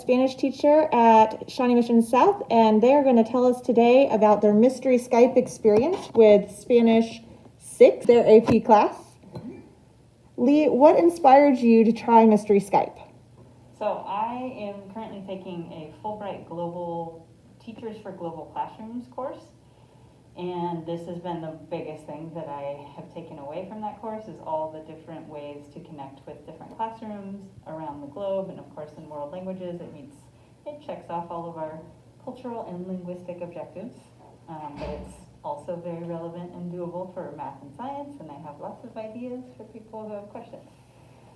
Spanish teacher at Shawnee Mission South, and they're going to tell us today about their Mystery Skpe experience with Spanish 6, their AP class. Leigh, what inspired you to try Mystery Skpe? So I am currently taking a Fulbright Global Teachers for Global Classrooms course, and this has been the biggest thing that I have taken away from that course is all the different ways to connect with different classrooms around the globe, and of course in world languages it checks off all of our cultural and linguistic objectives, but it's also very relevant and doable for math and science, and I have lots of ideas for people who have questions.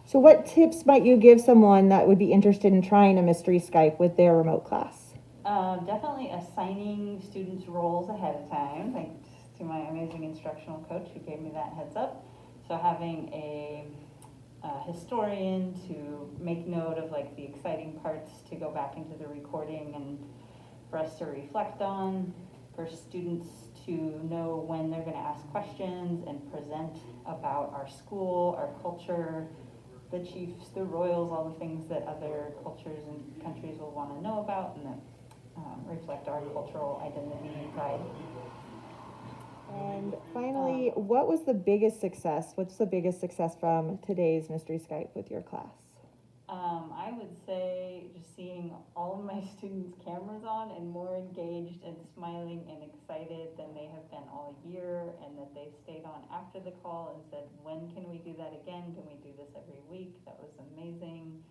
So what tips might you give someone that would be interested in trying a Mystery Skpe with their remote class? Definitely assigning students roles ahead of time, thanks to my amazing instructional coach who gave me that heads up. So having a historian to make note of like the exciting parts to go back into the recording and for us to reflect on, for students to know when they're going to ask questions and present about our school, our culture, the chiefs, the royals, all the things that other cultures and countries will want to know about and that reflect our cultural identity and pride. And finally, what was the biggest success? What's the biggest success from today's Mystery Skpe with your class? I would say just seeing all of my students' cameras on and more engaged and smiling and excited than they have been all year, and that they stayed on after the call and said, when can we do that again? Can we do this every week? That was amazing.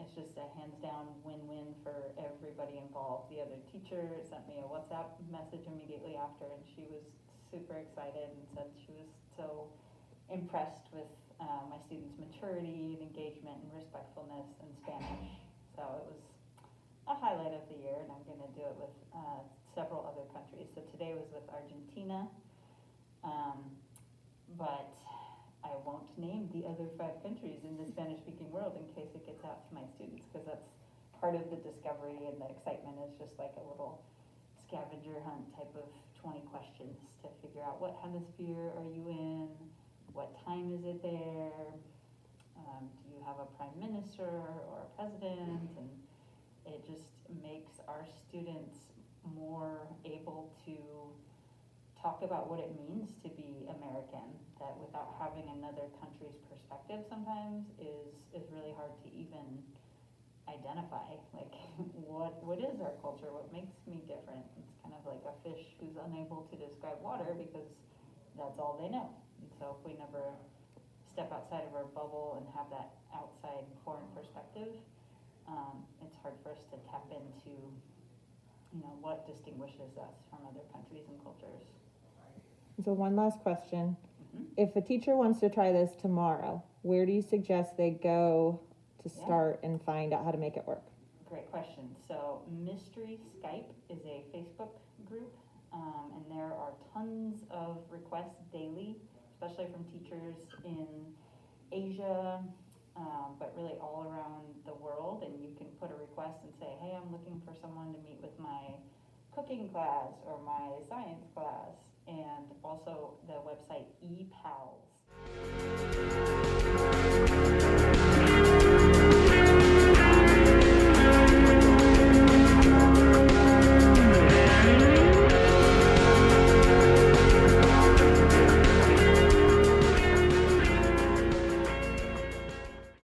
It's just a hands down win-win for everybody involved. The other teacher sent me a WhatsApp message immediately after, and she was super excited and said she was so impressed with my students' maturity and engagement and respectfulness in Spanish. So it was a highlight of the year, and I'm going to do it with several other countries. So today was with Argentina, but I won't name the other 5 countries in the Spanish-speaking world in case it gets out to my students, because that's part of the discovery and the excitement is just like a little scavenger hunt type of 20 questions to figure out what hemisphere are you in, what time is it there, do you have a prime minister or a president, and it just makes our students more able to talk about what it means to be American, that without having another country's perspective sometimes is really hard to even identify, like what is our culture, what makes me different. It's kind of like a fish who's unable to describe water because that's all they know. And so if we never step outside of our bubble and have that outside foreign perspective, it's hard for us to tap into what distinguishes us from other countries and cultures. So one last question. If a teacher wants to try this tomorrow, where do you suggest they go to start and find out how to make it work? Great question. So Mystery Skpe is a Facebook group, and there are tons of requests daily, especially from teachers in Asia, but really all around the world. And you can put a request and say, hey, I'm looking for someone to meet with my cooking class or my science class, and also the website ePals.